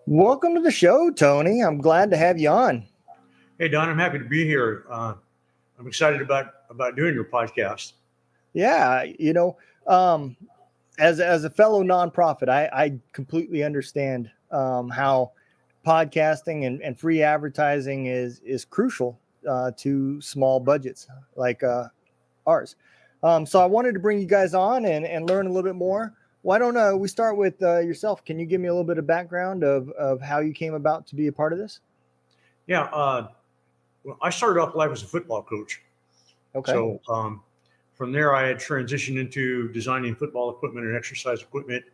Welcome to the show, Tony. I'm glad to have you on. Hey, Don, I'm happy to be here. I'm excited about doing your podcast. Yeah, um, as a fellow nonprofit, I completely understand how podcasting and free advertising is crucial to small budgets like ours. So I wanted to bring you guys on and learn a little bit more. Why don't we start with yourself? Can you give me a little bit of background of how you came about to be a part of this? Yeah, well, I started off life as a football coach. Okay. So from there, I had transitioned into designing football equipment and exercise equipment,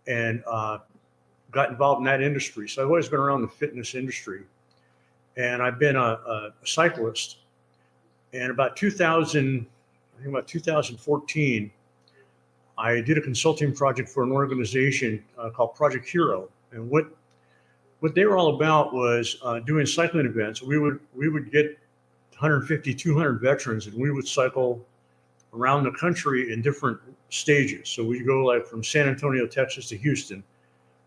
and got involved in that industry. So I've always been around the fitness industry, and I've been a cyclist. And I think about 2014, I did a consulting project for an organization called Project Hero, and what they were all about was doing cycling events. We would get 150, 200 veterans, and we would cycle around the country in different stages. So we'd go like from San Antonio, Texas to Houston,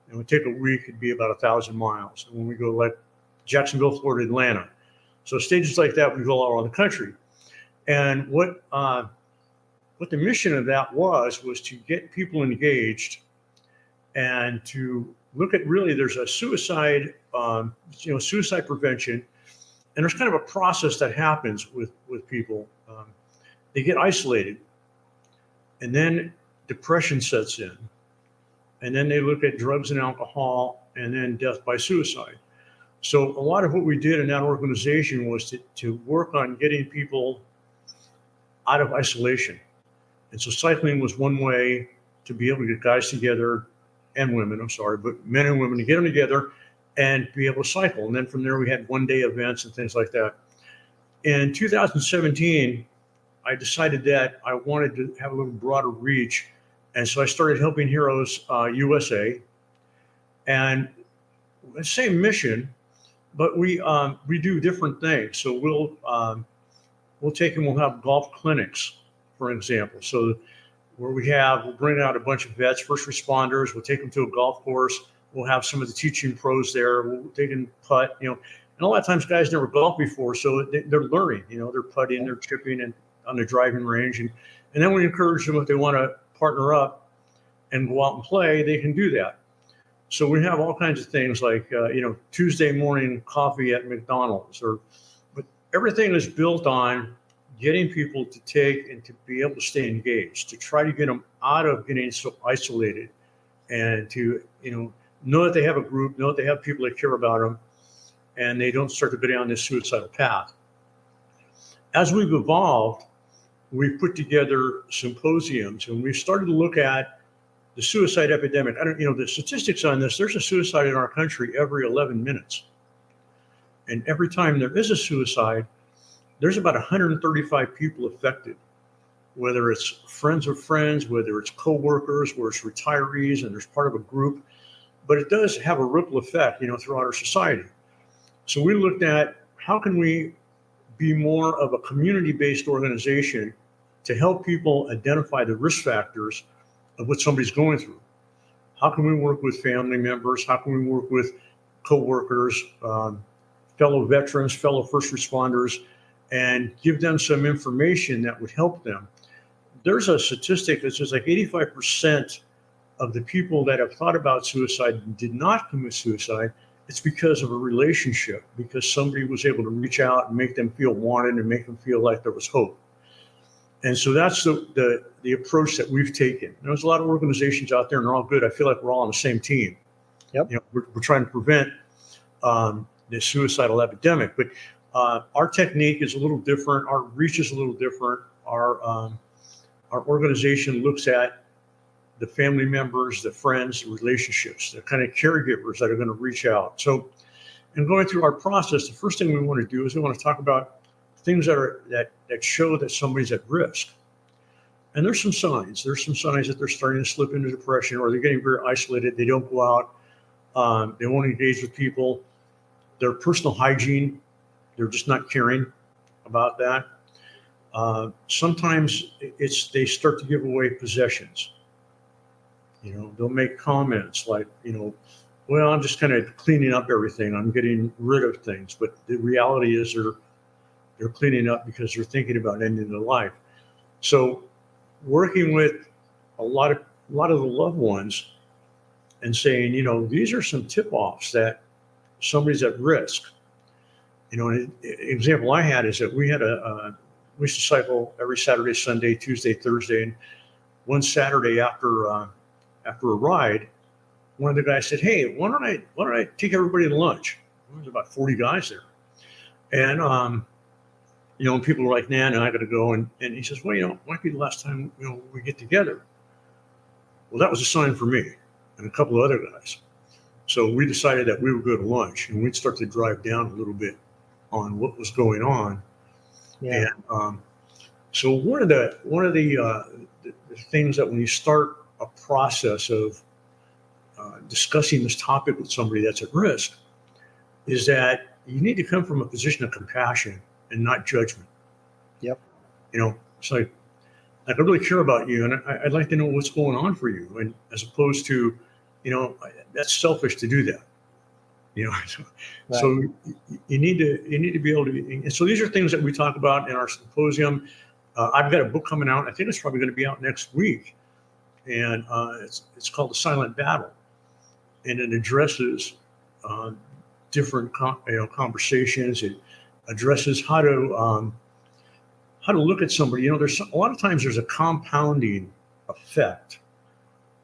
and it would take a week. It'd be about 1,000 miles. And when we go like Jacksonville, Florida, Atlanta, so stages like that, we go all around the country. And what the mission of that was to get people engaged and to look at really there's a suicide prevention, and there's kind of a process that happens with people. They get isolated, and then depression sets in, and then they look at drugs and alcohol, and then death by suicide. So a lot of what we did in that organization was to work on getting people out of isolation. And so cycling was one way to be able to get guys together, and women, I'm sorry, but men and women, to get them together and be able to cycle. And then from there, we had one-day events and things like that. In 2017, I decided that I wanted to have a little broader reach. And so I started Helping Heroes USA. And the same mission, but we do different things. So we'll take and we'll have golf clinics, for example. So we'll bring out a bunch of vets, first responders. We'll take them to a golf course. We'll have some of the teaching pros there. We'll take and putt, and a lot of times guys never golfed before, so they're learning. They're putting, they're chipping, and on the driving range, and then we encourage them if they want to partner up and go out and play, they can do that. So we have all kinds of things like Tuesday morning coffee at McDonald's, but everything is built on getting people to take and to be able to stay engaged, to try to get them out of getting so isolated, and to know that they have a group, know that they have people that care about them, and they don't start to go down this suicidal path. As we've evolved, we've put together symposiums, and we've started to look at the suicide epidemic. The statistics on this, there's a suicide in our country every 11 minutes. And every time there is a suicide, there's about 135 people affected, whether it's friends of friends, whether it's coworkers, whether it's retirees, and there's part of a group. But it does have a ripple effect, throughout our society. So we looked at how can we be more of a community-based organization to help people identify the risk factors of what somebody's going through. How can we work with family members? How can we work with coworkers, fellow veterans, fellow first responders, and give them some information that would help them? There's a statistic that says like 85% of the people that have thought about suicide and did not commit suicide, it's because of a relationship, because somebody was able to reach out and make them feel wanted and make them feel like there was hope. And so that's the approach that we've taken. There's a lot of organizations out there, and they're all good. I feel like we're all on the same team. Yep. We're trying to prevent the suicidal epidemic, but our technique is a little different. Our reach is a little different. Our organization looks at the family members, the friends, the relationships, the kind of caregivers that are going to reach out. So in going through our process, the first thing we want to do is we want to talk about things that show that somebody's at risk. And there's some signs. There's some signs that they're starting to slip into depression, or they're getting very isolated. They don't go out. They won't engage with people. Their personal hygiene, they're just not caring about that. Sometimes they start to give away possessions. They'll make comments like, well, I'm just kind of cleaning up everything. I'm getting rid of things. But the reality is they're cleaning up because they're thinking about ending their life. So working with a lot of the loved ones and saying, these are some tip-offs that somebody's at risk. An example I had is that we used to cycle every Saturday, Sunday, Tuesday, Thursday, and one Saturday after a ride, one of the guys said, "Hey, why don't I take everybody to lunch?" There was about 40 guys there, and people were like, "Nah, no, I got to go." And he says, "Well, it might be the last time we get together." Well, that was a sign for me and a couple of other guys. So we decided that we would go to lunch and we'd start to drive down a little bit on what was going on. Yeah. And so one of the things that when you start a process of discussing this topic with somebody that's at risk is that you need to come from a position of compassion and not judgment. Yep. It's like I really care about you, and I'd like to know what's going on for you, and as opposed to, that's selfish to do that. Right. So you need to be able to. And so these are things that we talk about in our symposium. I've got a book coming out. I think it's probably going to be out next week, and it's called The Silent Battle, and it addresses different conversations. It addresses how to look at somebody. There's a lot of times there's a compounding effect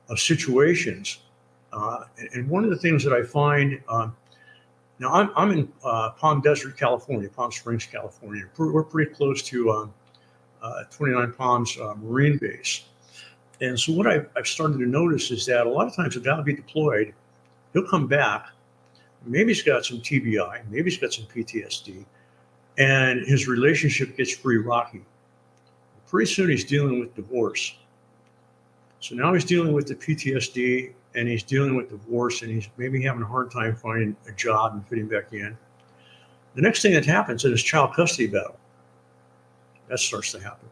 of situations, and one of the things that I find. Now I'm in Palm Desert, California, Palm Springs, California. We're pretty close to 29 Palms Marine Base. And so what I've started to notice is that a lot of times a guy will be deployed, he'll come back, maybe he's got some TBI, maybe he's got some PTSD, and his relationship gets pretty rocky. Pretty soon he's dealing with divorce. So now he's dealing with the PTSD and he's dealing with divorce and he's maybe having a hard time finding a job and fitting back in. The next thing that happens is child custody battle. That starts to happen.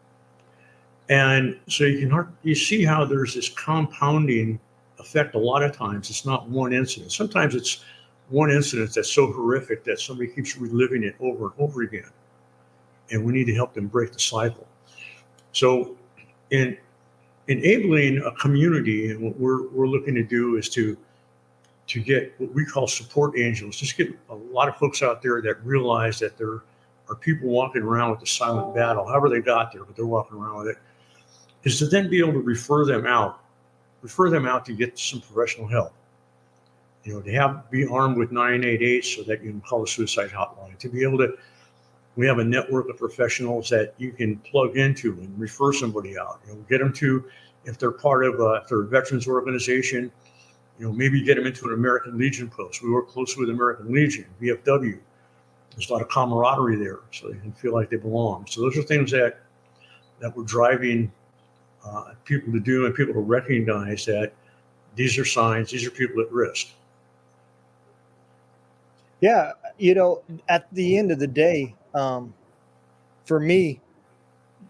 And so you see how there's this compounding effect a lot of times. It's not one incident. Sometimes it's one incident that's so horrific that somebody keeps reliving it over and over again. And we need to help them break the cycle. So in enabling a community, and what we're looking to do is to get what we call support angels, just get a lot of folks out there that realize that there are people walking around with the silent battle, however they got there, but they're walking around with it, is to then be able to refer them out to get some professional help. To be armed with 988 so that you can call the suicide hotline, to be able to, we have a network of professionals that you can plug into and refer somebody out, get them to, if they're part of if they're a veterans organization, maybe get them into an American Legion post. We work closely with American Legion, VFW. There's a lot of camaraderie there, so they can feel like they belong. So those are things that we're driving people to do and people to recognize that these are signs, these are people at risk. Yeah. At the end of the day, for me,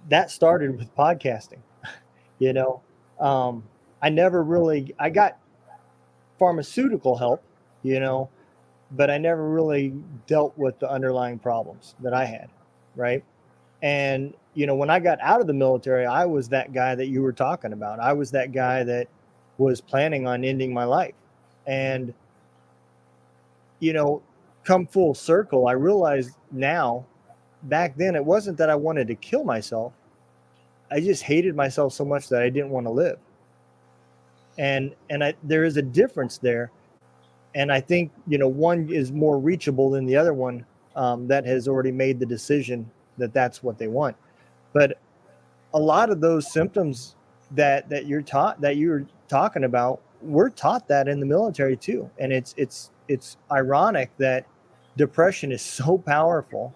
that started with podcasting. I got pharmaceutical help, but I never really dealt with the underlying problems that I had. Right. And, when I got out of the military, I was that guy that you were talking about. I was that guy that was planning on ending my life. And, come full circle, I realized now, back then, it wasn't that I wanted to kill myself. I just hated myself so much that I didn't want to live. And there is a difference there. And I think, one is more reachable than the other one that has already made the decision that that's what they want. But a lot of those symptoms that you're talking about, we're taught that in the military too. And it's ironic that depression is so powerful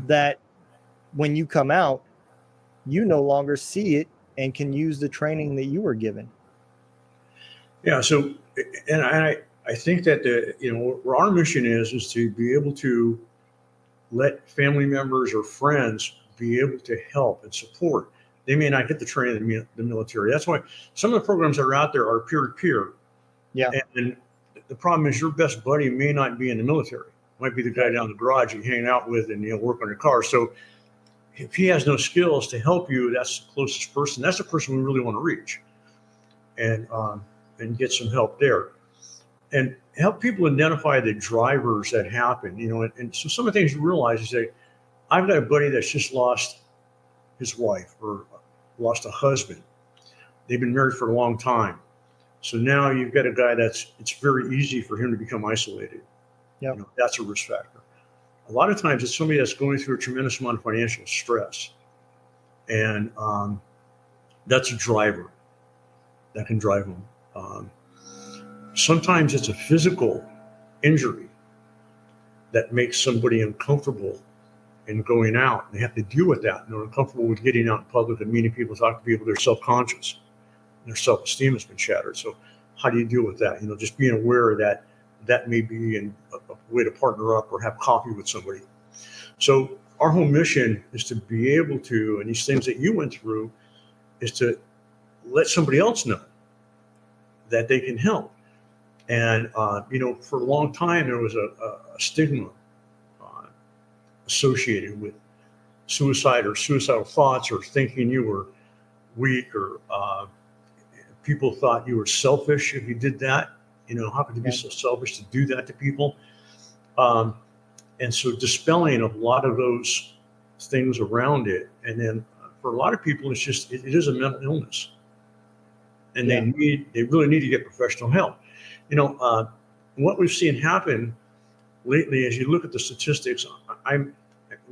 that when you come out, you no longer see it and can use the training that you were given. Yeah. So, and I think that where our mission is to be able to let family members or friends be able to help and support. They may not get the training in the military. That's why some of the programs that are out there are peer-to-peer. Yeah. And the problem is your best buddy may not be in the military. Might be the guy down the garage you hang out with and work on your car. So if he has no skills to help you, that's the closest person. That's the person we really want to reach, and get some help there, and help people identify the drivers that happen. And so some of the things you realize is that I've got a buddy that's just lost his wife or lost a husband. They've been married for a long time. So now you've got a guy it's very easy for him to become isolated. Yep. That's a risk factor. A lot of times it's somebody that's going through a tremendous amount of financial stress. And that's a driver that can drive them. Sometimes it's a physical injury that makes somebody uncomfortable in going out. They have to deal with that. They're uncomfortable with getting out in public and meeting people, talking to people. They're self-conscious. Their self-esteem has been shattered. So how do you deal with that? Just being aware that may be a way to partner up or have coffee with somebody. So our whole mission is to be able to, and these things that you went through, is to let somebody else know that they can help. And, for a long time, there was a stigma associated with suicide or suicidal thoughts or thinking you were weak or people thought you were selfish if you did that. How could you be so selfish to do that to people? And so dispelling a lot of those things around it. And then for a lot of people, it is a mental illness. And they really need to get professional help. What we've seen happen lately, as you look at the statistics,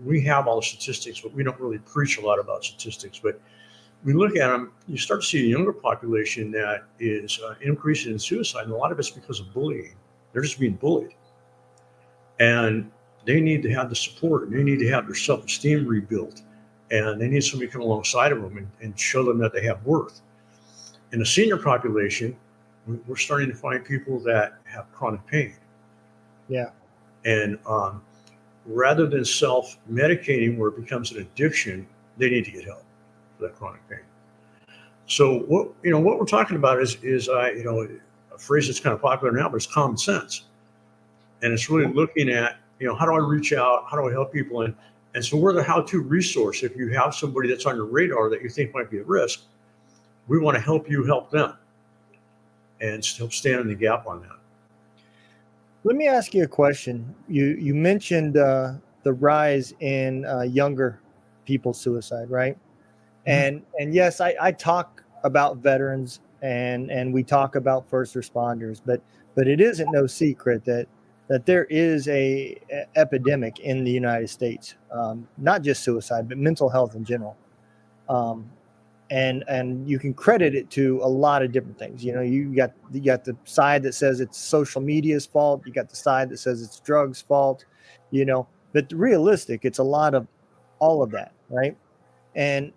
we have all the statistics, but we don't really preach a lot about statistics. But we look at them, you start to see a younger population that is increasing in suicide, and a lot of it's because of bullying. They're just being bullied. And they need to have the support, and they need to have their self-esteem rebuilt, and they need somebody to come alongside of them and show them that they have worth. In the senior population, we're starting to find people that have chronic pain. Yeah. And rather than self-medicating where it becomes an addiction, they need to get help for that chronic pain. So what we're talking about is a phrase that's kind of popular now, but it's common sense. And it's really looking at, how do I reach out? How do I help people? And so we're the how-to resource. If you have somebody that's on your radar that you think might be at risk, we want to help you help them and help stand in the gap on that. Let me ask you a question. You mentioned the rise in younger people's suicide, right? Mm-hmm. And yes, I talk about veterans and we talk about first responders, but it isn't no secret that there is a epidemic in the United States, not just suicide, but mental health in general. And you can credit it to a lot of different things. You got the side that says it's social media's fault. You got the side that says it's drugs' fault, but realistic, it's a lot of all of that, right? And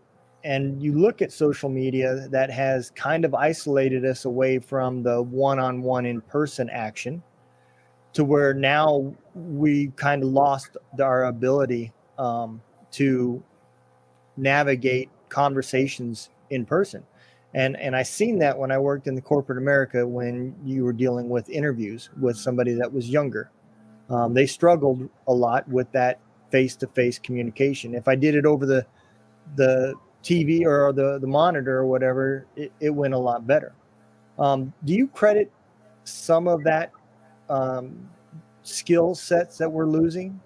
you look at social media that has kind of isolated us away from the one-on-one in-person action to where now we kind of lost our ability to navigate conversations in person. And I seen that when I worked in the corporate America, when you were dealing with interviews with somebody that was younger. They struggled a lot with that face-to-face communication. If I did it over the TV or the monitor or whatever, it went a lot better. Do you credit some of that skill sets that we're losing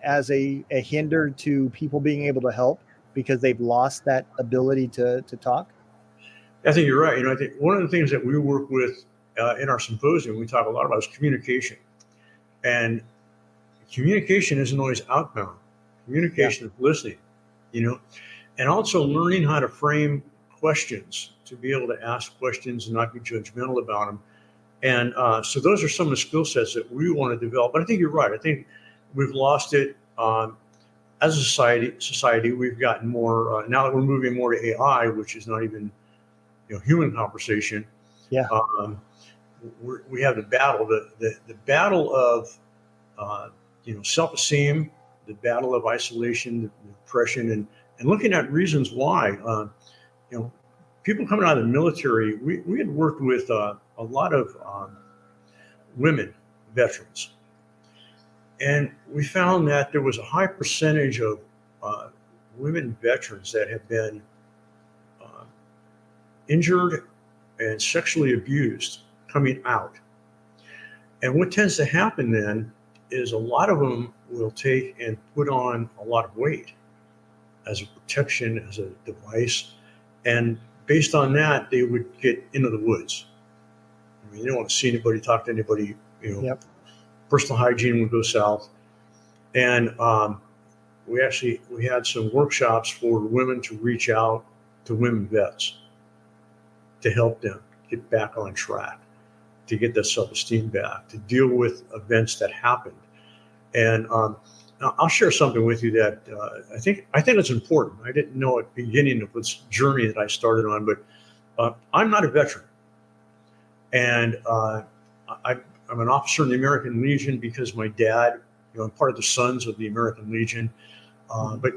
as a hinder to people being able to help because they've lost that ability to talk? I think you're right. I think one of the things that we work with in our symposium, we talk a lot about is communication. And communication isn't always outbound. Communication is listening, and also learning how to frame questions, to be able to ask questions and not be judgmental about them. And so those are some of the skill sets that we want to develop. But I think you're right. I think we've lost it. As a society, we've gotten more, now that we're moving more to AI, which is not even human conversation. Yeah. We have the battle, the battle of self-esteem, the battle of isolation, the depression, and looking at reasons why. People coming out of the military, we had worked with a lot of women veterans. And we found that there was a high percentage of women veterans that have been uh, injured and sexually abused coming out. And what tends to happen then is a lot of them will take and put on a lot of weight as a protection, as a device. And based on that, they would get into the woods. I mean, you don't want to see anybody, talk to anybody, Yep. personal hygiene would go south. And we had some workshops for women to reach out to women vets to help them get back on track, to get their self-esteem back, to deal with events that happened. And now I'll share something with you that I think it's important. I didn't know at the beginning of this journey that I started on, but I'm not a veteran, and I'm an officer in the American Legion because my dad, I'm part of the Sons of the American Legion. But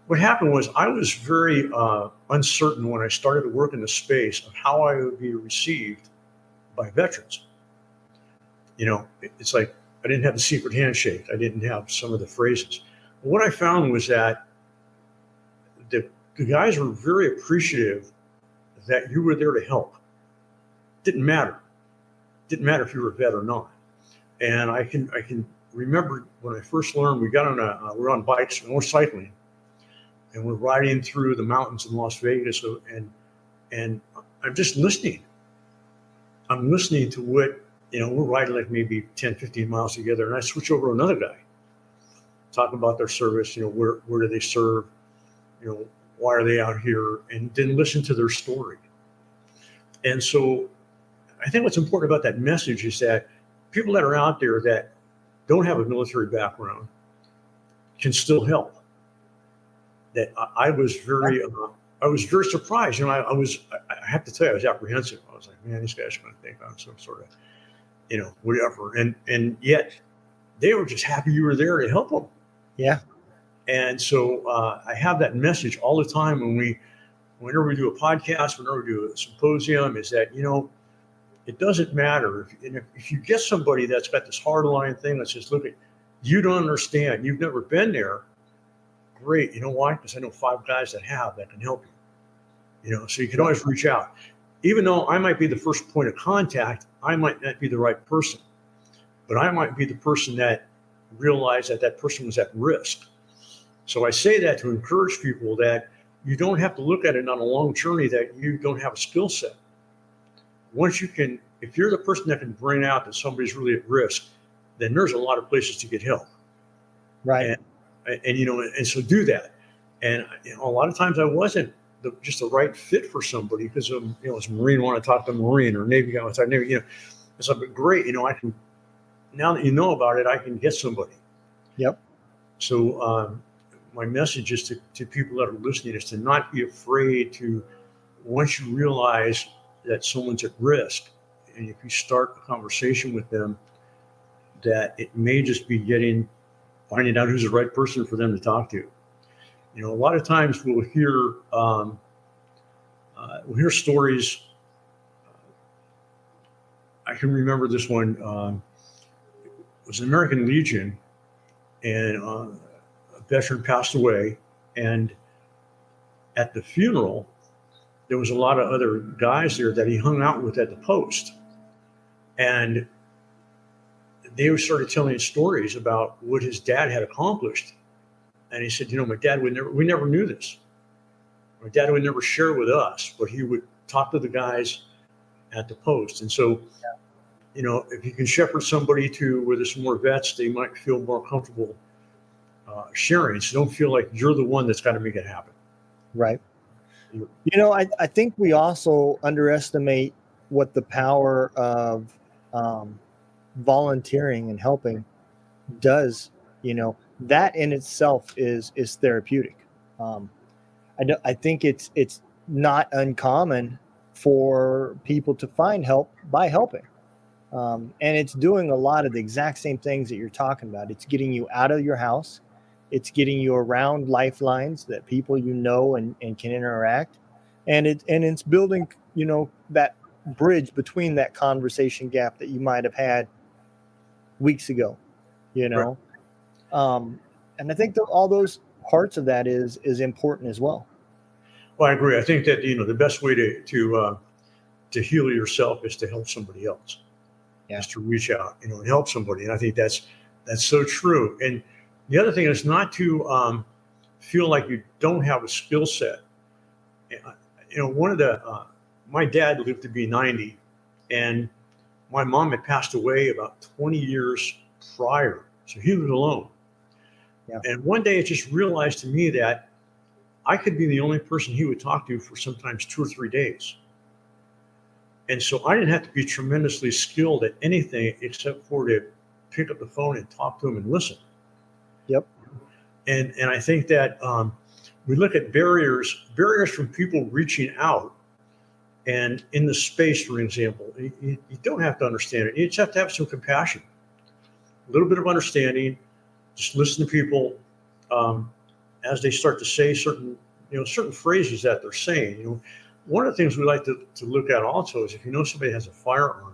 what happened was I was very uncertain when I started to work in the space of how I would be received by veterans. It's like I didn't have the secret handshake. I didn't have some of the phrases. But what I found was that the guys were very appreciative that you were there to help. Didn't matter. Didn't matter if you were a vet or not. And I can remember when I first learned, we're on bikes and we're cycling, and we're riding through the mountains in Las Vegas, and I'm just listening. I'm listening to what, we're riding like maybe 10, 15 miles together, and I switch over to another guy, talking about their service, where do they serve, why are they out here, and then listen to their story. And so I think what's important about that message is that people that are out there that don't have a military background can still help. That I was very surprised. I have to tell you, I was apprehensive. I was like, man, these guys are going to think I'm some sort of, whatever. And yet they were just happy you were there to help them. Yeah. And so I have that message all the time whenever we do a podcast, whenever we do a symposium, is that, it doesn't matter if you get somebody that's got this hardline thing that says, look, you don't understand, you've never been there. Great. You know why? Because I know 5 guys that can help you. So you can always reach out. Even though I might be the first point of contact, I might not be the right person, but I might be the person that realized that person was at risk. So I say that to encourage people that you don't have to look at it on a long journey that you don't have a skill set. Once if you're the person that can bring out that somebody's really at risk, then there's a lot of places to get help. Right. And so do that. And a lot of times I wasn't just the right fit for somebody because as a Marine, want to talk to a Marine, or Navy guy, want to talk to Navy, it's like, great, I can, now that you know about it, I can get somebody. Yep. So my message is to people that are listening is to not be afraid to, once you realize that someone's at risk, and if you start a conversation with them, that it may just be finding out who's the right person for them to talk to. A lot of times we'll hear stories. I can remember this one. It was an American Legion, and a veteran passed away, and at the funeral, there was a lot of other guys there that he hung out with at the post. And they started telling stories about what his dad had accomplished. And he said, my dad we never knew this. My dad would never share with us, but he would talk to the guys at the post. And so, if you can shepherd somebody to where there's some more vets, they might feel more comfortable sharing. So don't feel like you're the one that's got to make it happen. Right. I think we also underestimate what the power of volunteering and helping does. That in itself is therapeutic. I think it's not uncommon for people to find help by helping. And it's doing a lot of the exact same things that you're talking about. It's getting you out of your house. It's getting you around lifelines that people and can interact. And it's building, that bridge between that conversation gap that you might have had weeks ago, you Right. know? And I think all those parts of that is important as well. Well, I agree. I think that the best way to heal yourself is to help somebody else, Yeah. is to reach out, and help somebody. And I think that's so true. And the other thing is not to feel like you don't have a skill set. One of the my dad lived to be 90, and my mom had passed away about 20 years prior, so he was alone. Yeah. And one day it just realized to me that I could be the only person he would talk to for sometimes 2 or 3 days. And so I didn't have to be tremendously skilled at anything except for to pick up the phone and talk to him and listen. Yep. And I think that we look at barriers from people reaching out. And in the space, for example, you don't have to understand it. You just have to have some compassion, a little bit of understanding. Just listen to people as they start to say certain phrases that they're saying. One of the things we like to look at also is if somebody has a firearm.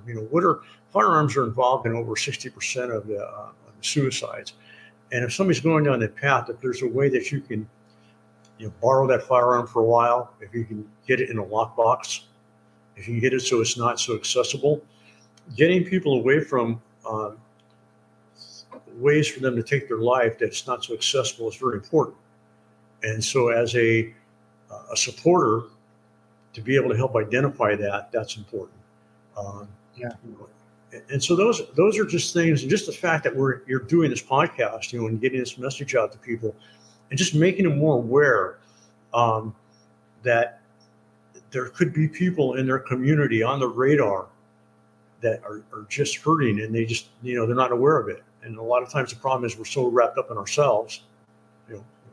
Firearms are involved in over 60% of the suicides. And if somebody's going down that path, if there's a way that you can borrow that firearm for a while, if you can get it in a lockbox, if you can get it so it's not so accessible, getting people away from ways for them to take their life that's not so accessible is very important. And so as a supporter, to be able to help identify that's important. Yeah. And so those are just things, and just the fact that you're doing this podcast, and getting this message out to people, and just making them more aware that there could be people in their community on the radar that are just hurting, and they just they're not aware of it. And a lot of times the problem is we're so wrapped up in ourselves.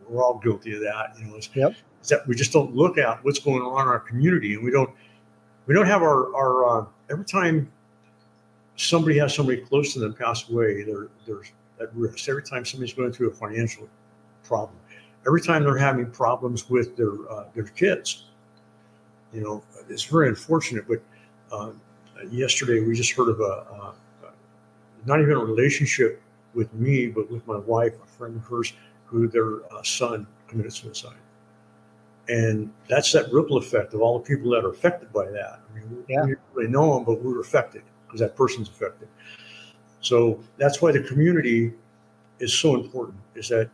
We're all guilty of that. Yep. Is that we just don't look at what's going on in our community, and we don't have our every time somebody has somebody close to them pass away, there's at risk. Every time somebody's going through a financial problem, every time they're having problems with their kids, it's very unfortunate. But yesterday we just heard of a not even a relationship with me, but with my wife, a friend of hers, who their son committed suicide. And that's that ripple effect of all the people that are affected by that. We didn't really know them, but we were affected because that person's affected. So that's why the community is so important, is that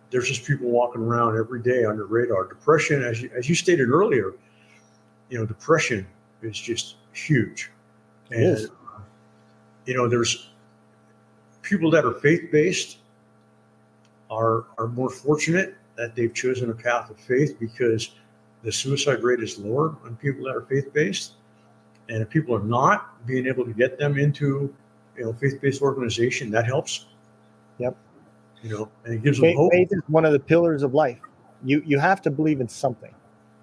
there's just people walking around every day on your radar. Depression, as you stated earlier, depression is just huge. It is. There's people that are faith-based are more fortunate that they've chosen a path of faith, because the suicide rate is lower on people that are faith-based. And if people are not, being able to get them into faith-based organization, that helps. Yep. And it gives them hope. Faith is one of the pillars of life. You have to believe in something,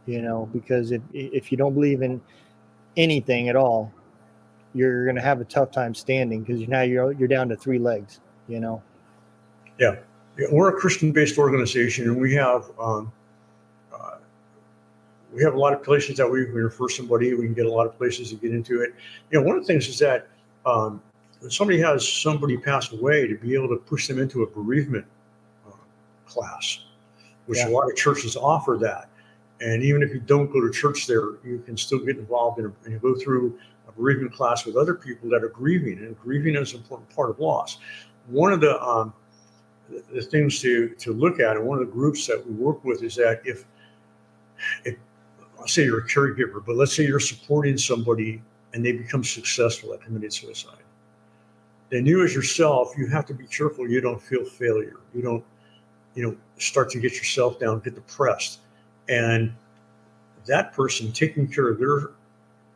because if you don't believe in anything at all, you're going to have a tough time standing, because now you're down to 3 legs. Yeah, we're a Christian-based organization, and we have a lot of places that we can refer somebody. We can get a lot of places to get into it. One of the things is that when somebody has somebody pass away, to be able to push them into a bereavement class, which a lot of churches offer that. And even if you don't go to church there, you can still get involved and go through a bereavement class with other people that are grieving, and grieving is an important part of loss. One of the things to look at, and one of the groups that we work with, is that if let's say you're a caregiver, but let's say you're supporting somebody and they become successful at committing suicide, then you as yourself, you have to be careful you don't feel failure. You don't start to get yourself down, get depressed. And that person taking care of their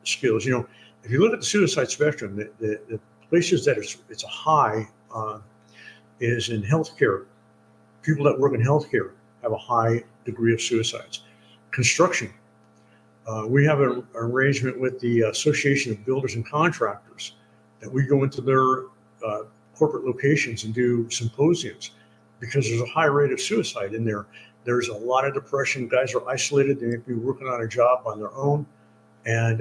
skills, if you look at the suicide spectrum, the places that it's a high is in healthcare. People that work in healthcare have a high degree of suicides. Construction. We have an arrangement with the Association of Builders and Contractors that we go into their corporate locations and do symposiums, because there's a high rate of suicide in there. There's a lot of depression. Guys are isolated. They may be working on a job on their own. And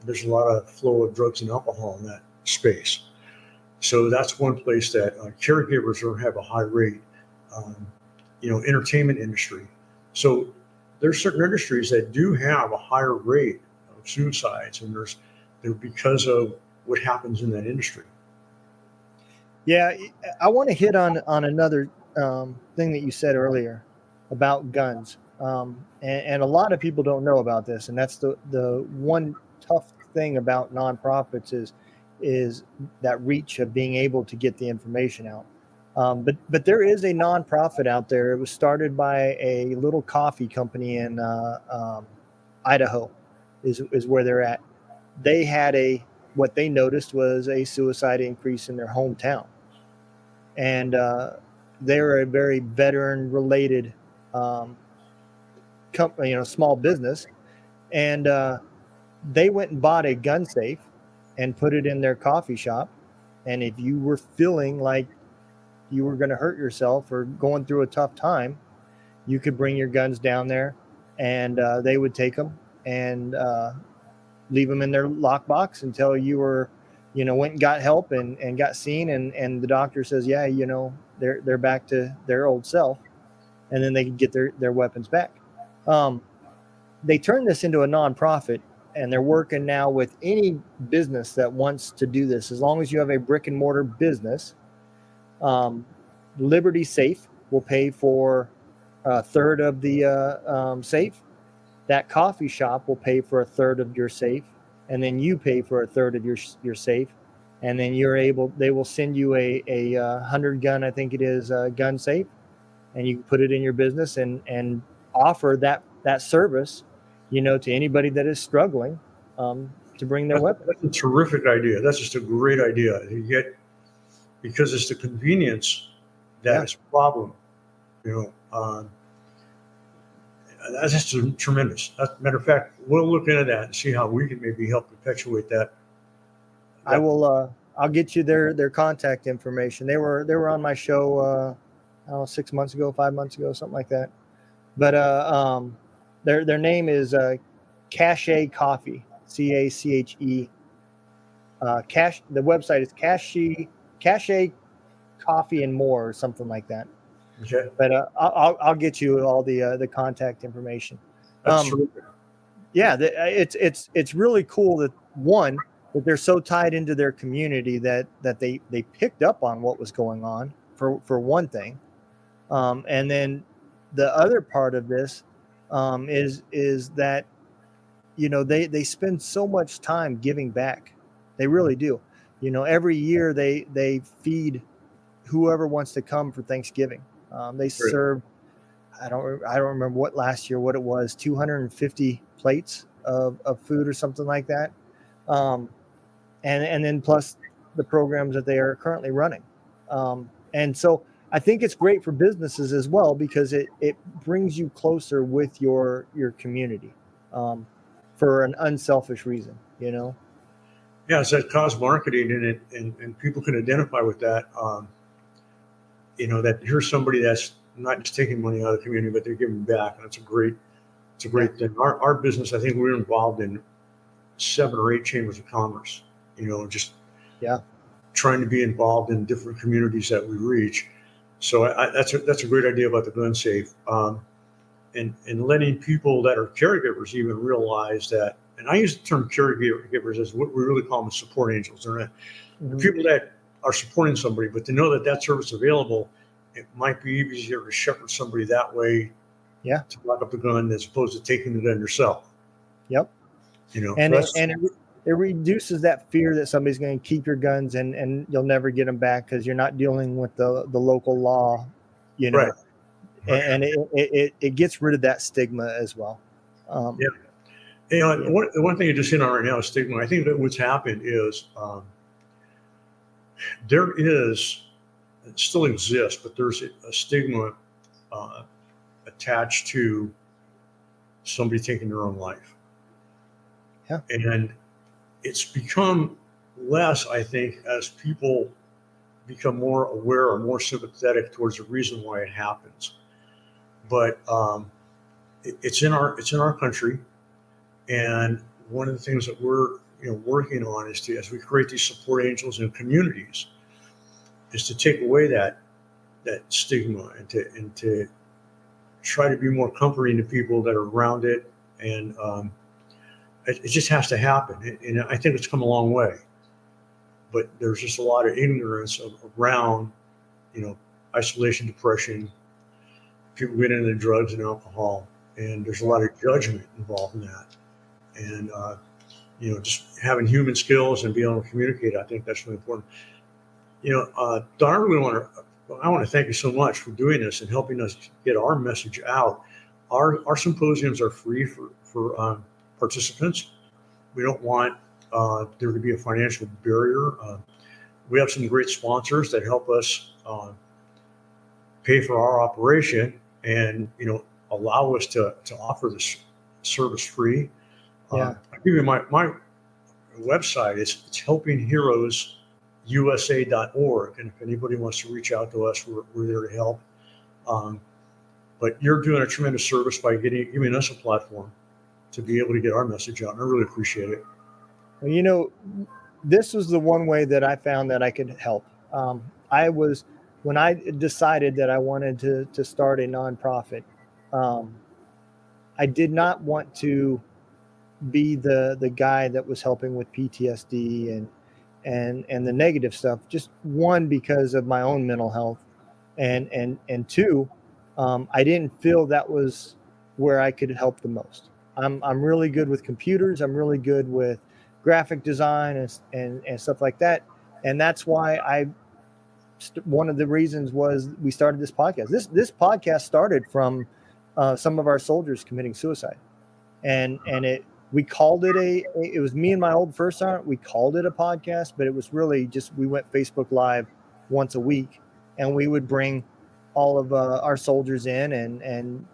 there's a lot of flow of drugs and alcohol in that space. So that's one place that caregivers have a high rate. Um, entertainment industry. So there's certain industries that do have a higher rate of suicides, and they're because of what happens in that industry. Yeah, I want to hit on another thing that you said earlier about guns, and a lot of people don't know about this, and that's the one tough thing about nonprofits is that reach of being able to get the information out. But there is a nonprofit out there. It was started by a little coffee company in Idaho, is where they're at. They had what they noticed was a suicide increase in their hometown, and they're a very veteran related um, company, small business, and they went and bought a gun safe and put it in their coffee shop. And if you were feeling like you were going to hurt yourself or going through a tough time, you could bring your guns down there, and they would take them and leave them in their lockbox until you were, went and got help and got seen, and the doctor says, yeah, they're back to their old self, and then they can get their weapons back. They turned this into a nonprofit, and they're working now with any business that wants to do this. As long as you have a brick and mortar business, Liberty Safe will pay for a third of the safe. That coffee shop will pay for a third of your safe, and then you pay for a third of your safe, and then they will send you a 100 gun, I think it is, gun safe, and you can put it in your business and offer that service, to anybody that is struggling to bring their weapon. That's a terrific idea. That's just a great idea. Because it's the convenience that is a problem. That's just tremendous. Matter of fact, we'll look into that and see how we can maybe help perpetuate that. I will. I'll get you their contact information. They were on my show, 6 months ago, 5 months ago, something like that. But their name is Cache Coffee, CACHE. Cache. The website is Cache Coffee and More, or something like that. Okay. But I'll get you all the contact information. That's terrific. Yeah, it's really cool that they're so tied into their community that they picked up on what was going on for one thing, and then the other part of this is that they spend so much time giving back. They really do. Every year they feed whoever wants to come for Thanksgiving. They serve, I don't remember what last year, what it was, 250 plates of food or something like that. And then plus the programs that they are currently running. And so I think it's great for businesses as well, because it brings you closer with your community for an unselfish reason, Yeah, it's that cause marketing, and people can identify with that. That here's somebody that's not just taking money out of the community, but they're giving back, and it's a great thing. Our business, I think we're involved in 7 or 8 chambers of commerce. Just trying to be involved in different communities that we reach. So that's a great idea about the gun safe, and letting people that are caregivers even realize that. And I use the term caregivers as what we really call them support angels. They're people that are supporting somebody, but to know that service is available, it might be easier to shepherd somebody that way. Yeah. To lock up the gun as opposed to taking the gun yourself. Yep. And it reduces that fear that somebody's going to keep your guns and you'll never get them back because you're not dealing with the local law, Right. And it gets rid of that stigma as well. One thing you just hit on right now is stigma. I think that what's happened is it still exists, but there's a stigma attached to somebody taking their own life. Yeah. And it's become less, I think, as people become more aware or more sympathetic towards the reason why it happens. But it's in our country, and one of the things that we're working on is as we create these support angels in communities, is to take away that stigma and to try to be more comforting to people that are around it. And it just has to happen. And I think it's come a long way. But there's just a lot of ignorance around, isolation, depression, people getting into drugs and alcohol. And there's a lot of judgment involved in that. And, just having human skills and being able to communicate, I think that's really important. Don, I want to thank you so much for doing this and helping us get our message out. Our symposiums are free for participants. We don't want there to be a financial barrier. We have some great sponsors that help us pay for our operation and allow us to offer this service free. Yeah. I'll give you my website. It's helpingheroesusa.org, and if anybody wants to reach out to us, we're there to help. But you're doing a tremendous service by giving us a platform to be able to get our message out, and I really appreciate it. Well, this was the one way that I found that I could help. When I decided that I wanted to start a nonprofit, I did not want to be the guy that was helping with PTSD and the negative stuff. Just one, because of my own mental health, and two, I didn't feel that was where I could help the most. I'm really good with computers. I'm really good with graphic design and stuff like that. And that's why one of the reasons was we started this podcast. This podcast started from some of our soldiers committing suicide, and we called it it was me and my old first sergeant. We called it a podcast, but it was really just, we went Facebook Live once a week, and we would bring all of our soldiers in and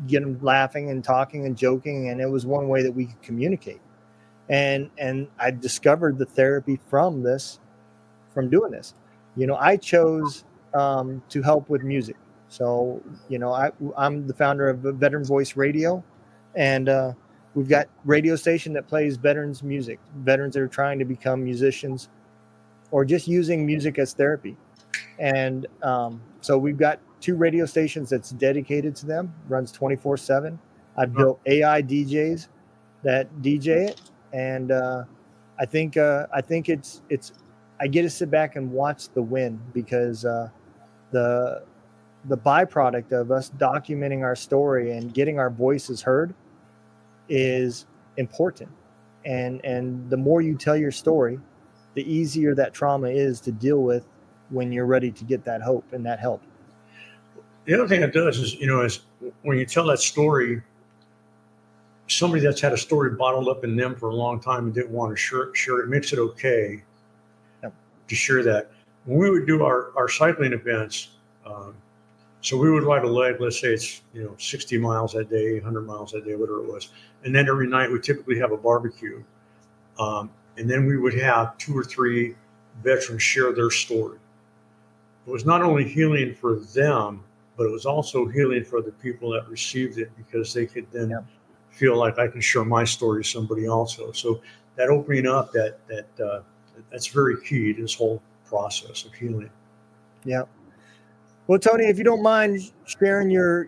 get them laughing and talking and joking. And it was one way that we could communicate. And I discovered the therapy from doing this. I chose to help with music. So, I'm the founder of Veteran Voice Radio, and we've got radio station that plays veterans music, veterans that are trying to become musicians or just using music as therapy. And so we've got 2 radio stations that's dedicated to them, runs 24/7. I've built AI DJs that DJ it. And I think it's I get to sit back and watch the win, because the byproduct of us documenting our story and getting our voices heard is important. And the more you tell your story, the easier that trauma is to deal with when you're ready to get that hope and that help. The other thing it does is, is when you tell that story, somebody that's had a story bottled up in them for a long time and didn't want to share it, makes it okay to share that. When we would do our cycling events, so we would ride a leg, let's say it's 60 miles a day, 100 miles a day, whatever it was, and then every night we typically have a barbecue, and then we would have 2 or 3 veterans share their story. It was not only healing for them, but it was also healing for the people that received it, because they could then feel like, I can share my story to somebody also. So that opening up, that's very key to this whole process of healing. Yeah. Well, Tony, if you don't mind sharing your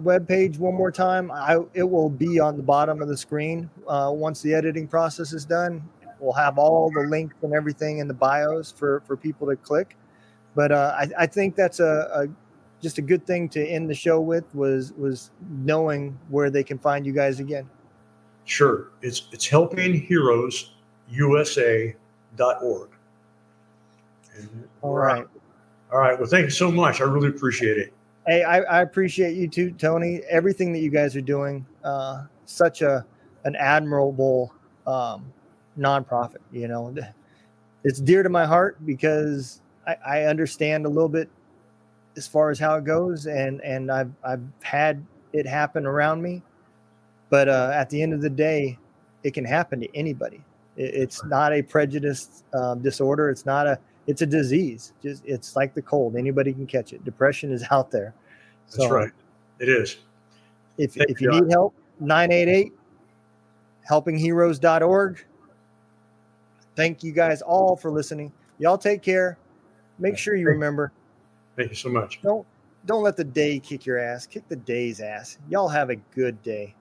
webpage one more time, it will be on the bottom of the screen once the editing process is done. We'll have all the links and everything in the bios for people to click. But I think that's just a good thing to end the show with, was knowing where they can find you guys again. Sure. It's helpingheroesusa.org. All right. All right. Well, thank you so much. I really appreciate it. Hey, I appreciate you too, Tony. Everything that you guys are doing, such an admirable nonprofit. It's dear to my heart, because I understand a little bit as far as how it goes, and I've had it happen around me. But at the end of the day, it can happen to anybody. It's not a prejudice disorder. It's a disease. It's like the cold. Anybody can catch it. Depression is out there. That's right. It is. If you need help, 988 helpingheroes.org. Thank you guys all for listening. Y'all take care. make sure you remember, Thank you so much. don't let the day kick your ass. Kick the day's ass. Y'all have a good day.